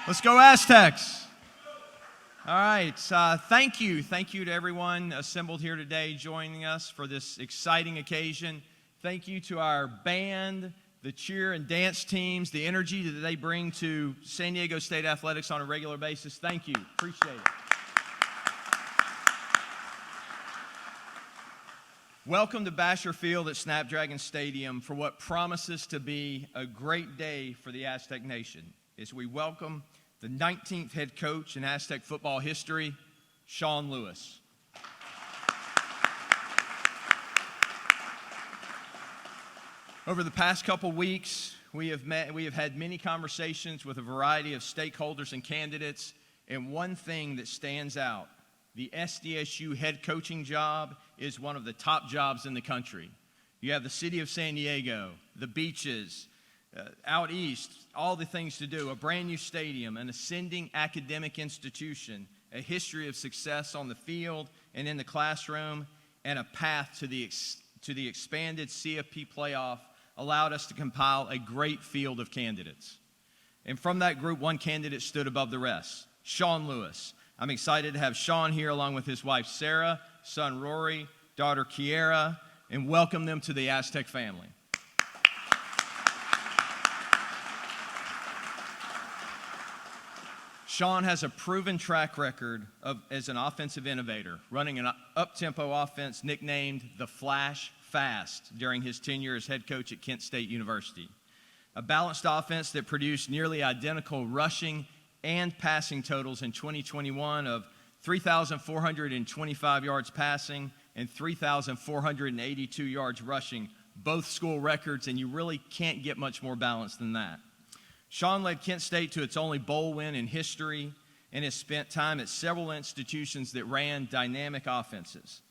Let's go Aztecs. All right, thank you to everyone assembled here today joining us for this exciting occasion. Thank you to our band, the cheer and dance teams, the energy that they bring to San Diego State athletics on a regular basis. Thank you, appreciate it. Welcome to Basher Field at Snapdragon Stadium for what promises to be a great day for the Aztec Nation as we welcome the 19th head coach in Aztec football history, Sean Lewis. Over the past couple weeks, we have had many conversations with a variety of stakeholders and candidates, and one thing that stands out: the Sdsu head coaching job is one of the top jobs in the country. You have the city of San Diego, the beaches, out east, all the things to do, a brand new stadium, an ascending academic institution, a history of success on the field and in the classroom, and a path to the expanded CFP playoff allowed us to compile a great field of candidates. And from that group, one candidate stood above the rest, Sean Lewis. I'm excited to have Sean here along with his wife, Sarah, son, Rory, daughter, Kiera, and welcome them to the Aztec family. Sean has a proven track record as an offensive innovator, running an up-tempo offense nicknamed the Flash Fast during his tenure as head coach at Kent State University. A balanced offense that produced nearly identical rushing and passing totals in 2021 of 3,425 yards passing and 3,482 yards rushing, both school records, and you really can't get much more balanced than that. Sean led Kent State to its only bowl win in history and has spent time at several institutions that ran dynamic offenses.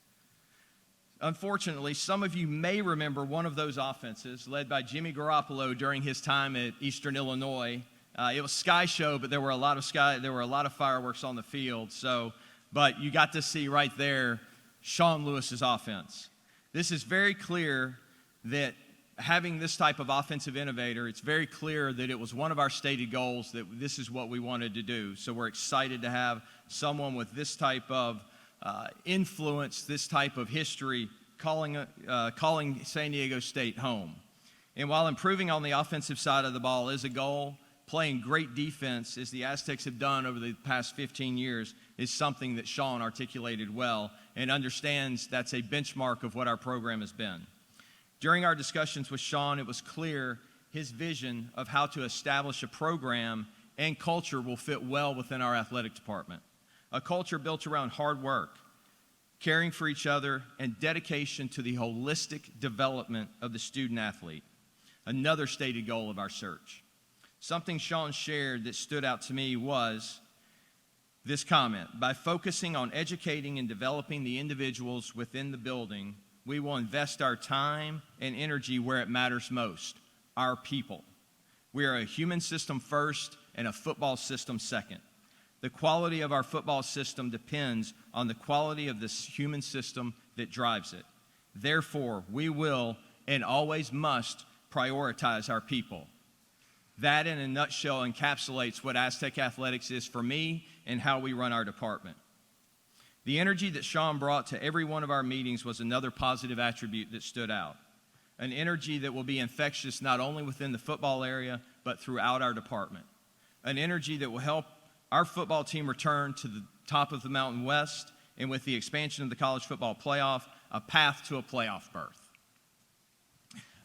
Unfortunately, some of you may remember one of those offenses led by Jimmy Garoppolo during his time at Eastern Illinois. It was Sky Show, but there were a lot of fireworks on the field. But you got to see right there Sean Lewis's offense. This is very clear that having this type of offensive innovator, it's very clear that it was one of our stated goals that this is what we wanted to do. So we're excited to have someone with this type of influence, this type of history, calling San Diego State home. And while improving on the offensive side of the ball is a goal, playing great defense, as the Aztecs have done over the past 15 years, is something that Sean articulated well and understands that's a benchmark of what our program has been. During our discussions with Sean, it was clear his vision of how to establish a program and culture will fit well within our athletic department. A culture built around hard work, caring for each other, and dedication to the holistic development of the student athlete. Another stated goal of our search. Something Sean shared that stood out to me was this comment: by focusing on educating and developing the individuals within the building, we will invest our time and energy where it matters most, our people. We are a human system first and a football system second. The quality of our football system depends on the quality of this human system that drives it. Therefore, we will and always must prioritize our people. That, in a nutshell, encapsulates what Aztec Athletics is for me and how we run our department. The energy that Sean brought to every one of our meetings was another positive attribute that stood out. An energy that will be infectious not only within the football area, but throughout our department. An energy that will help our football team return to the top of the Mountain West, and with the expansion of the college football playoff, a path to a playoff berth.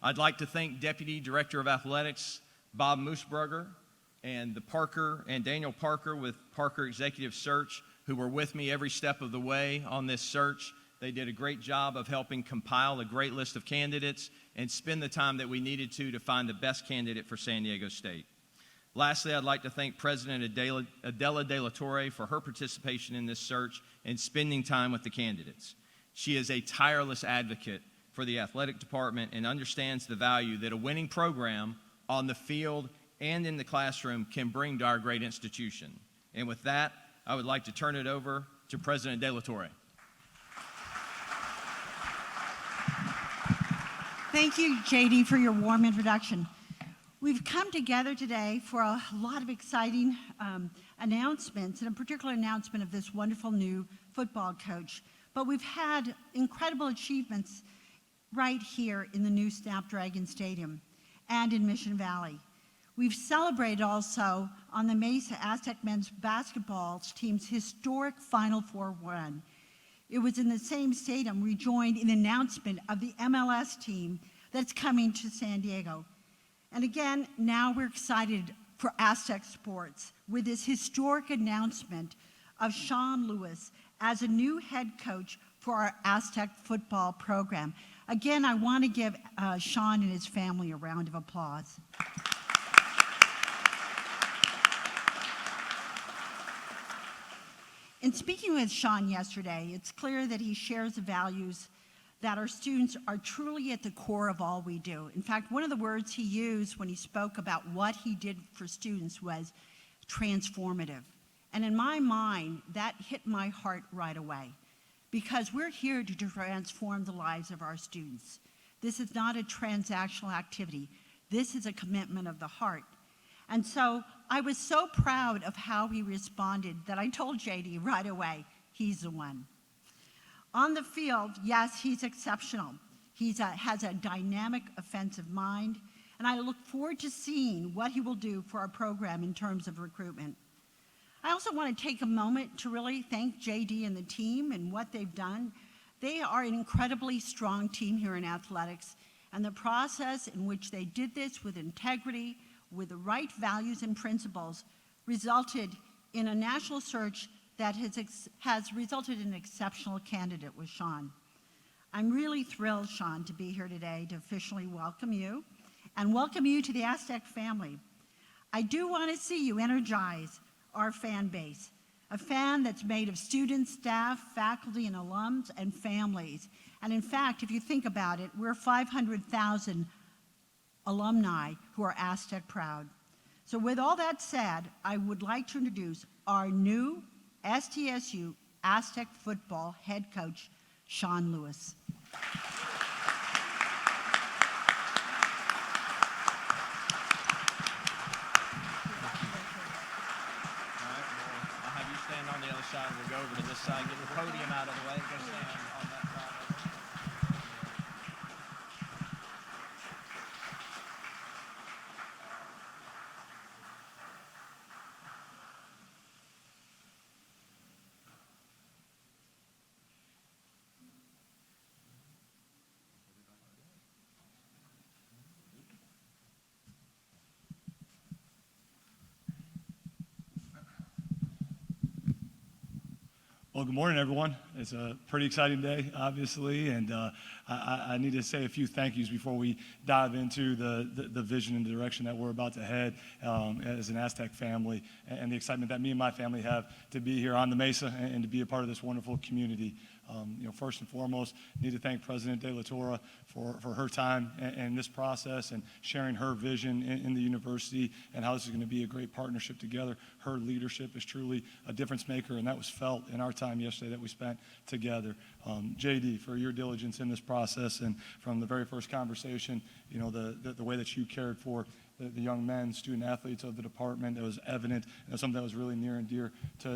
I'd like to thank Deputy Director of Athletics, Bob Moosbrugger, and Daniel Parker with Parker Executive Search, who were with me every step of the way on this search. They did a great job of helping compile a great list of candidates and spend the time that we needed to find the best candidate for San Diego State. Lastly, I'd like to thank President Adela De La Torre for her participation in this search and spending time with the candidates. She is a tireless advocate for the athletic department and understands the value that a winning program on the field and in the classroom can bring to our great institution. And with that, I would like to turn it over to President De La Torre. Thank you, JD, for your warm introduction. We've come together today for a lot of exciting announcements, and a particular announcement of this wonderful new football coach. But we've had incredible achievements right here in the new Snapdragon Stadium and in Mission Valley. We've celebrated also on the Mesa Aztec men's basketball team's historic Final Four run. It was in the same stadium we joined in the announcement of the MLS team that's coming to San Diego. And again, now we're excited for Aztec sports with this historic announcement of Sean Lewis as a new head coach for our Aztec football program. Again, I want to give Sean and his family a round of applause. In speaking with Sean yesterday, it's clear that he shares the values that our students are truly at the core of all we do. In fact, one of the words he used when he spoke about what he did for students was transformative. And in my mind, that hit my heart right away, because we're here to transform the lives of our students. This is not a transactional activity. This is a commitment of the heart. And so I was so proud of how he responded that I told JD right away, he's the one. On the field, yes, he's exceptional. He has a dynamic offensive mind, and I look forward to seeing what he will do for our program in terms of recruitment. I also want to take a moment to really thank JD and the team and what they've done. They are an incredibly strong team here in athletics, and the process in which they did this with integrity, with the right values and principles, resulted in a national search that has resulted in an exceptional candidate with Sean. I'm really thrilled, Sean, to be here today to officially welcome you and welcome you to the Aztec family. I do want to see you energize our fan base, a fan that's made of students, staff, faculty, and alums, and families. And in fact, if you think about it, we're 500,000 alumni who are Aztec proud. So with all that said, I would like to introduce our new Sdsu Aztec football head coach, Sean Lewis. I'll have you stand on the other side, and we'll go over to this side, get the podium out of the way, go stand on that side. Well, good morning, everyone. It's a pretty exciting day, obviously, and I need to say a few thank yous before we dive into the vision and the direction that we're about to head as an Aztec family, and the excitement that me and my family have to be here on the Mesa and to be a part of this wonderful community. First and foremost, need to thank President De La Torre for her time in this process and sharing her vision in the university and how this is going to be a great partnership together. Her leadership is truly a difference maker, and that was felt in our time yesterday that we spent together. JD, for your diligence in this process, and from the very first conversation, the way that you cared for the young men, student athletes of the department, it was evident. It was something that was really near and dear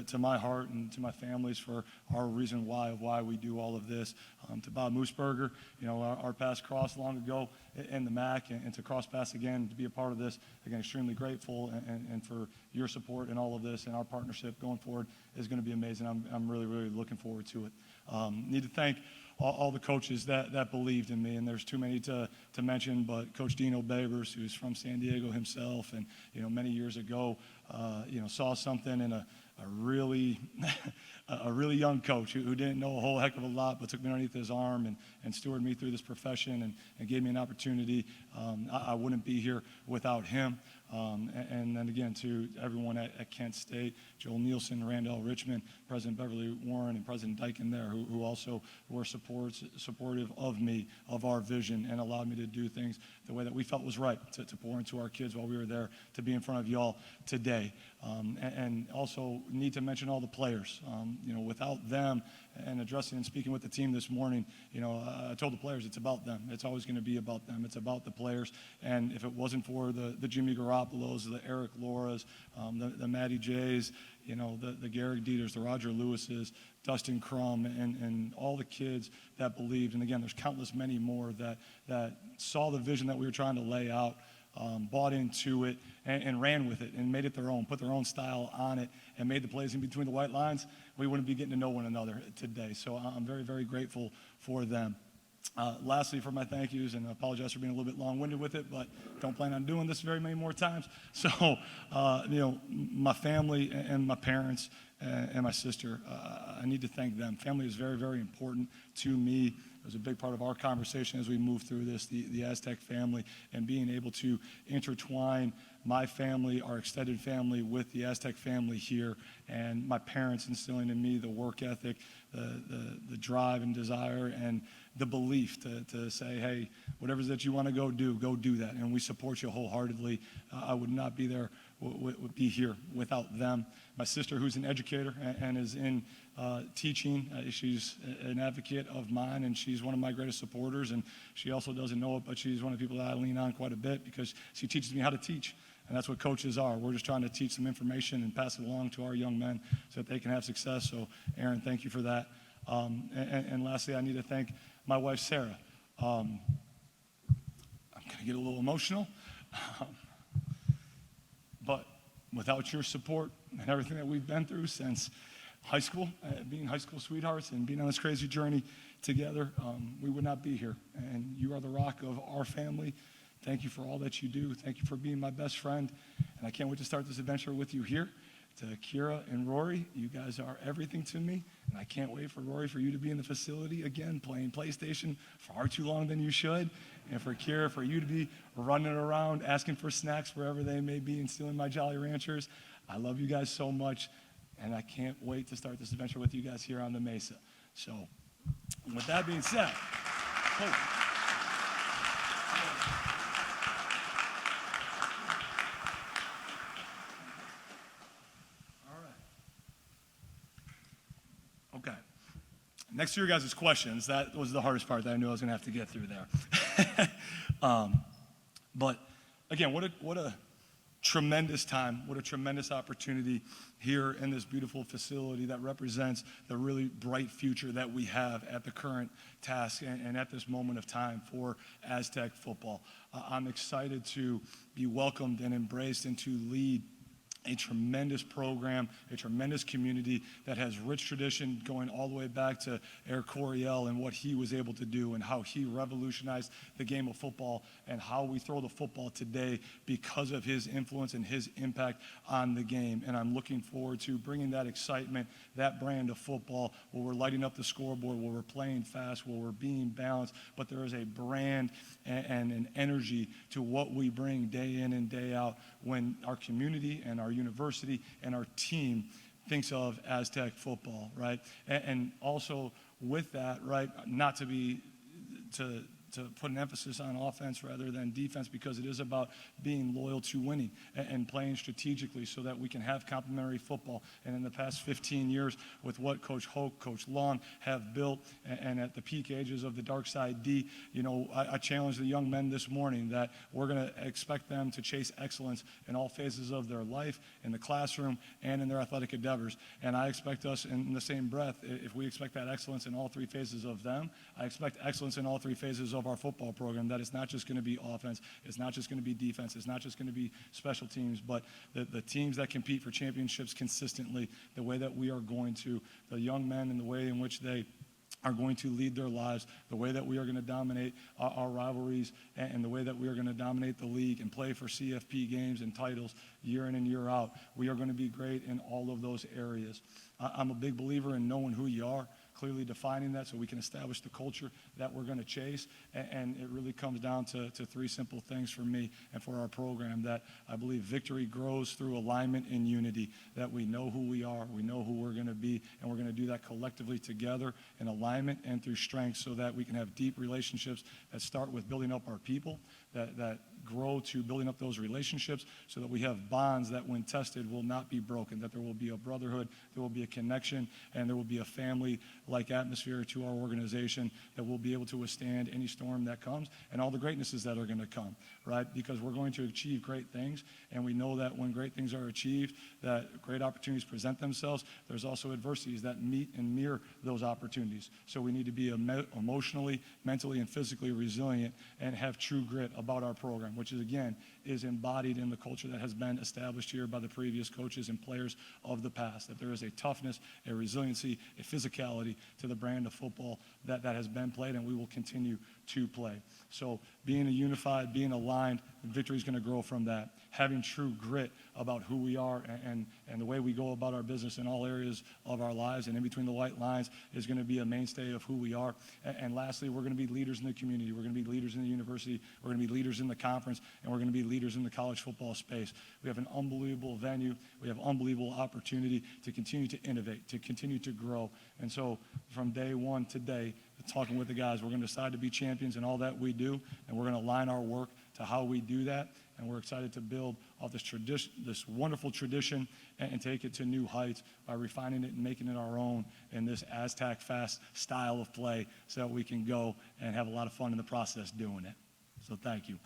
to my heart and to my family's for our reason why we do all of this. To Bob Moosberger, our paths crossed long ago in the MAC, and to cross paths again, to be a part of this, again, extremely grateful, and for your support in all of this, and our partnership going forward is going to be amazing. I'm really, really looking forward to it. Need to thank all the coaches that believed in me, and there's too many to mention, but Coach Dino Babers, who's from San Diego himself, and many years ago, saw something in a really a really young coach who didn't know a whole heck of a lot, but took me underneath his arm and stewarded me through this profession and gave me an opportunity. I wouldn't be here without him. And then again, to everyone at Kent State, Joel Nielsen, Randall Richmond, President Beverly Warren, and President Dyken there, who also were supportive of me, of our vision, and allowed me to do things the way that we felt was right, to pour into our kids while we were there, to be in front of y'all today. And also need to mention all the players. Without them and addressing and speaking with the team this morning, I told the players it's about them. It's always going to be about them. It's about the players. And if it wasn't for the Jimmy Garoppolos, the Eric Loras, the Matty Jays, the Garrick Dieters, the Roger Lewises, Dustin Crum, and all the kids that believed. And again, there's countless many more that saw the vision that we were trying to lay out, bought into it, and ran with it and made it their own, put their own style on it, and made the plays in between the white lines. We wouldn't be getting to know one another today. So I'm very, very grateful for them. Lastly, for my thank yous, and I apologize for being a little bit long-winded with it, but don't plan on doing this very many more times. So, my family and my parents and my sister, I need to thank them. Family is very, very important to me. It was a big part of our conversation as we moved through this, the Aztec family, and being able to intertwine my family, our extended family, with the Aztec family here, and my parents instilling in me the work ethic, the drive and desire, and the belief to say, hey, whatever that you want to go do that, and we support you wholeheartedly. I would not be there, would be here without them. My sister, who's an educator and is in teaching, she's an advocate of mine, and she's one of my greatest supporters, and she also doesn't know it, but she's one of the people that I lean on quite a bit because she teaches me how to teach. And that's what coaches are. We're just trying to teach them information and pass it along to our young men so that they can have success. So, Aaron, thank you for that. And lastly, I need to thank my wife, Sarah. I'm going to get a little emotional. But without your support and everything that we've been through since high school, being high school sweethearts and being on this crazy journey together, we would not be here. And you are the rock of our family. Thank you for all that you do. Thank you for being my best friend. And I can't wait to start this adventure with you here. To Kira and Rory, you guys are everything to me. And I can't wait for Rory, for you to be in the facility again, playing PlayStation far too long than you should. And for Kira, for you to be running around, asking for snacks wherever they may be and stealing my Jolly Ranchers. I love you guys so much. And I can't wait to start this adventure with you guys here on the Mesa. So, with that being said, okay. Next to your guys' questions, that was the hardest part that I knew I was going to have to get through there. But again, what a tremendous time, what a tremendous opportunity here in this beautiful facility that represents the really bright future that we have at the current task and at this moment of time for Aztec football. I'm excited to be welcomed and embraced and to lead a tremendous program, a tremendous community that has rich tradition going all the way back to Eric Coryell and what he was able to do and how he revolutionized the game of football and how we throw the football today because of his influence and his impact on the game. And I'm looking forward to bringing that excitement, that brand of football where we're lighting up the scoreboard, where we're playing fast, where we're being balanced, but there is a brand and an energy to what we bring day in and day out when our community and our university and our team thinks of Aztec football, right? And also with that, right, not to put an emphasis on offense rather than defense, because it is about being loyal to winning and playing strategically so that we can have complementary football. And in the past 15 years, with what Coach Hoke, Coach Long have built, and at the peak ages of the Dark Side D, I challenged the young men this morning that we're going to expect them to chase excellence in all phases of their life, in the classroom, and in their athletic endeavors. And I expect us, in the same breath, if we expect that excellence in all three phases of them, I expect excellence in all three phases of our football program, that it's not just going to be offense, it's not just going to be defense, it's not just going to be special teams, but the teams that compete for championships consistently, the way that we are going to, the young men and the way in which they are going to lead their lives, the way that we are going to dominate our rivalries, and the way that we are going to dominate the league and play for CFP games and titles year in and year out. We are going to be great in all of those areas. I'm a big believer in knowing who you are, clearly defining that so we can establish the culture that we're going to chase. And it really comes down to three simple things for me and for our program, that I believe victory grows through alignment and unity, that we know who we are, we know who we're going to be, and we're going to do that collectively together in alignment and through strength so that we can have deep relationships that start with building up our people, that grow to building up those relationships so that we have bonds that when tested will not be broken, that there will be a brotherhood, there will be a connection, and there will be a family-like atmosphere to our organization that will be able to withstand any storm that comes and all the greatnesses that are going to come, right? Because we're going to achieve great things, and we know that when great things are achieved, that great opportunities present themselves. There's also adversities that meet and mirror those opportunities. So we need to be emotionally, mentally, and physically resilient and have true grit about our program, which is, again, is embodied in the culture that has been established here by the previous coaches and players of the past, that there is a toughness, a resiliency, a physicality to the brand of football that has been played and we will continue to play. So being unified, being aligned, victory is going to grow from that. Having true grit about who we are and the way we go about our business in all areas of our lives and in between the white lines is going to be a mainstay of who we are. And lastly, we're going to be leaders in the community. We're going to be leaders in the university. We're going to be leaders in the conference. And we're going to be leaders in the college football space. We have an unbelievable venue. We have unbelievable opportunity to continue to innovate, to continue to grow. And so from day one today, talking with the guys, we're going to decide to be champions in all that we do, and we're going to align our work to how we do that. And we're excited to build off this tradition, this wonderful tradition, and take it to new heights by refining it and making it our own in this Aztec fast style of play so that we can go and have a lot of fun in the process doing it. So thank you.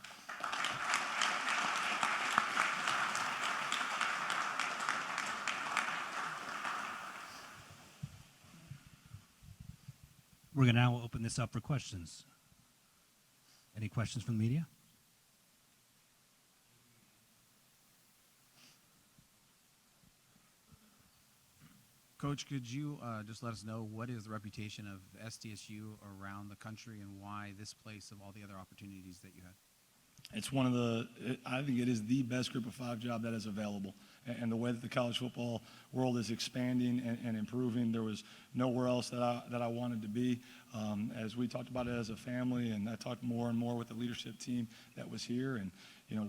We're going to now open this up for questions. Any questions from the media? Coach, could you just let us know what is the reputation of SDSU around the country and why this place of all the other opportunities that you had? It's I think it is the best group of five job that is available. And the way that the college football world is expanding and improving, there was nowhere else that I wanted to be. As we talked about it as a family, and I talked more and more with the leadership team that was here and,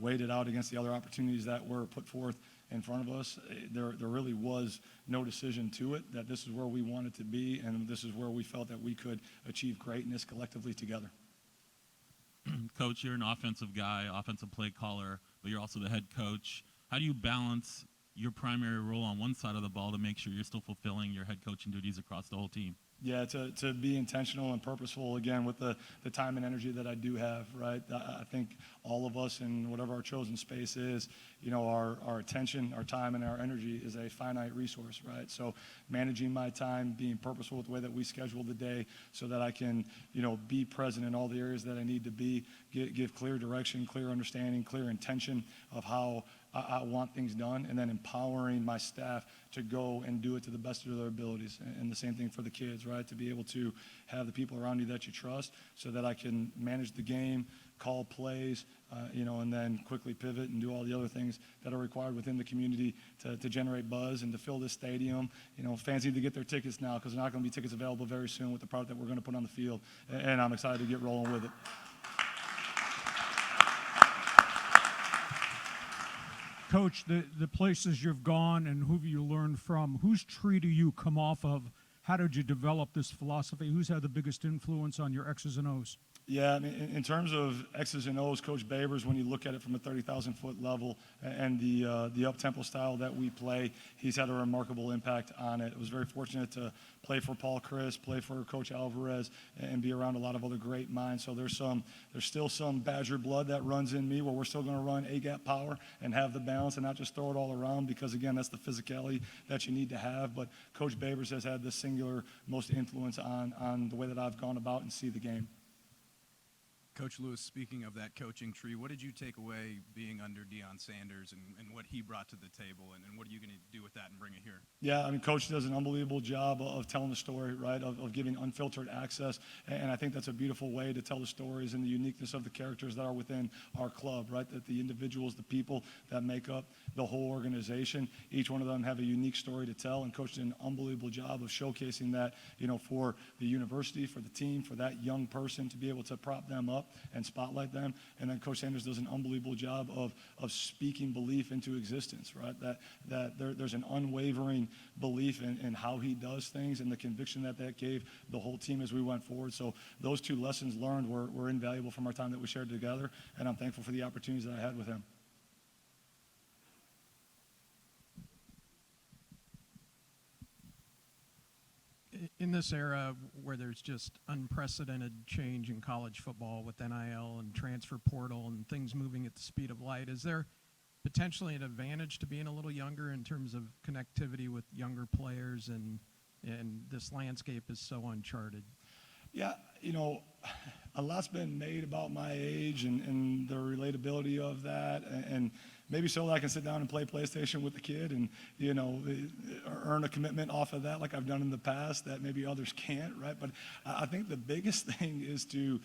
weighed it out against the other opportunities that were put forth in front of us, there really was no decision to it, that this is where we wanted to be, and this is where we felt that we could achieve greatness collectively together. Coach, you're an offensive guy, offensive play caller, but you're also the head coach. How do you balance your primary role on one side of the ball to make sure you're still fulfilling your head coaching duties across the whole team? Yeah, to be intentional and purposeful, again, with the time and energy that I do have, right? I think all of us in whatever our chosen space is, our attention, our time, and our energy is a finite resource, right? So managing my time, being purposeful with the way that we schedule the day so that I can, be present in all the areas that I need to be, give clear direction, clear understanding, clear intention of how I want things done, and then empowering my staff to go and do it to the best of their abilities. And the same thing for the kids, right? To be able to have the people around you that you trust so that I can manage the game, call plays, and then quickly pivot and do all the other things that are required within the community to generate buzz and to fill this stadium. Fans need to get their tickets now because there are not going to be tickets available very soon with the product that we're going to put on the field. And I'm excited to get rolling with it. Coach, the places you've gone and who you learned from, whose tree do you come off of? How did you develop this philosophy? Who's had the biggest influence on your X's and O's? Yeah, I mean, in terms of X's and O's, Coach Babers, when you look at it from a 30,000-foot level and the up-tempo style that we play, he's had a remarkable impact on it. I was very fortunate to play for Paul Chris, play for Coach Alvarez, and be around a lot of other great minds. So there's still some Badger blood that runs in me where we're still going to run A-gap power and have the balance and not just throw it all around because, again, that's the physicality that you need to have. But Coach Babers has had the singular most influence on the way that I've gone about and see the game. Coach Lewis, speaking of that coaching tree, what did you take away being under Deion Sanders and what he brought to the table, and what are you going to do with that and bring it here? Yeah, I mean, Coach does an unbelievable job of telling the story, right, of giving unfiltered access, and I think that's a beautiful way to tell the stories and the uniqueness of the characters that are within our club, right, that the individuals, the people that make up the whole organization, each one of them have a unique story to tell, and Coach did an unbelievable job of showcasing that, for the university, for the team, for that young person to be able to prop them up and spotlight them. And then Coach Sanders does an unbelievable job of speaking belief into existence, right? That there's an unwavering belief in how he does things and the conviction that gave the whole team as we went forward. So those two lessons learned were invaluable from our time that we shared together, and I'm thankful for the opportunities that I had with him. In this era where there's just unprecedented change in college football with NIL and transfer portal and things moving at the speed of light, is there potentially an advantage to being a little younger in terms of connectivity with younger players, and this landscape is so uncharted? Yeah, a lot's been made about my age and the relatability of that, and maybe so that I can sit down and play PlayStation with the kid and, earn a commitment off of that like I've done in the past that maybe others can't, right? But I think the biggest thing is to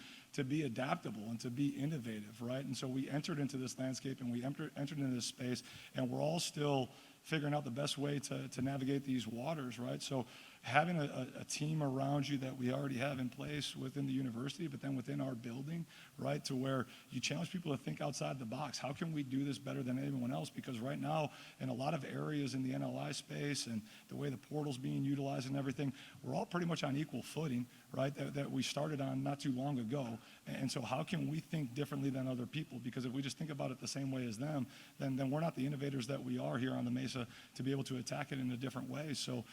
be adaptable and to be innovative, right? And so we entered into this landscape and we entered into this space, and we're all still figuring out the best way to navigate these waters, right? So having a team around you that we already have in place within the university, but then within our building, right, to where you challenge people to think outside the box. How can we do this better than anyone else? Because right now, in a lot of areas in the NLI space and the way the portal's being utilized and everything, we're all pretty much on equal footing, right, that we started on not too long ago. And so how can we think differently than other people? Because if we just think about it the same way as them, then we're not the innovators that we are here on the Mesa to be able to attack it in a different way. So,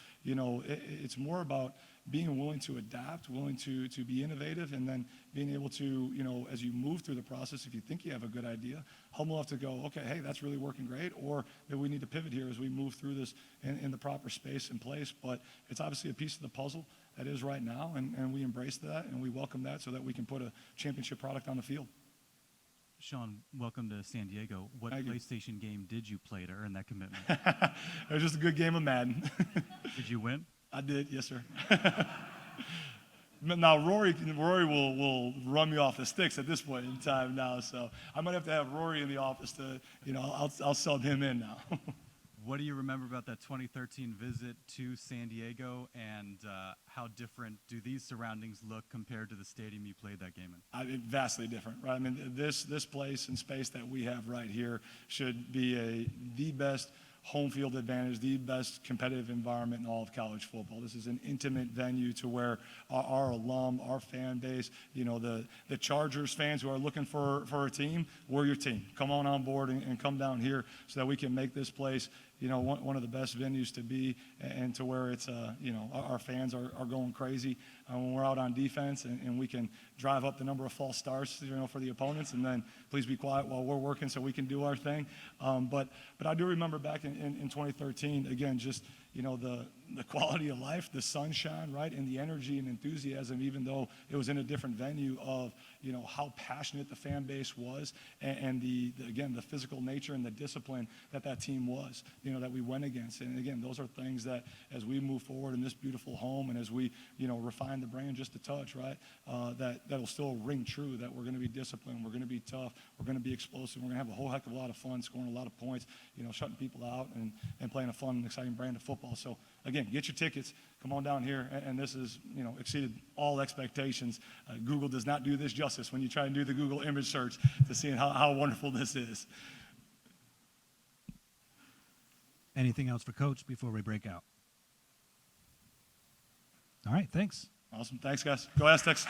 it's more about being willing to adapt, willing to be innovative, and then being able to, as you move through the process, if you think you have a good idea, humble enough to go, okay, hey, that's really working great, or maybe we need to pivot here as we move through this in the proper space and place. But it's obviously a piece of the puzzle that is right now, and we embrace that, and we welcome that so that we can put a championship product on the field. Sean, welcome to San Diego. What Thank you. PlayStation game did you play to earn that commitment? It was just a good game of Madden. Did you win? I did, yes, sir. Now, Rory will run me off the sticks at this point in time now, so I might have to have Rory in the office to, I'll sub him in now. What do you remember about that 2013 visit to San Diego, and how different do these surroundings look compared to the stadium you played that game in? Vastly different, right? I mean, this place and space that we have right here should be the best home field advantage, the best competitive environment in all of college football. This is an intimate venue to where our alum, our fan base, the Chargers fans who are looking for a team, we're your team. Come on board and come down here so that we can make this place one of the best venues to be, and to where it's, our fans are going crazy when we're out on defense, and we can drive up the number of false starts, for the opponents, and then please be quiet while we're working so we can do our thing. But I do remember back in 2013, again, just, the quality of life, the sunshine, right, and the energy and enthusiasm, even though it was in a different venue, of, how passionate the fan base was, and the physical nature and the discipline that team was, that we went against. And again, those are things that as we move forward in this beautiful home, and as we, refine the brand just a touch, right, that'll still ring true, that we're going to be disciplined, we're going to be tough, we're going to be explosive, we're going to have a whole heck of a lot of fun, scoring a lot of points, shutting people out, and playing a fun and exciting brand of football. So again, get your tickets, come on down here, and this is, exceeded all expectations. Google does not do this justice when you try and do the Google image search to seeing how wonderful this is. Anything else for Coach before we break out? All right, thanks. Awesome. Thanks, guys. Go Aztecs.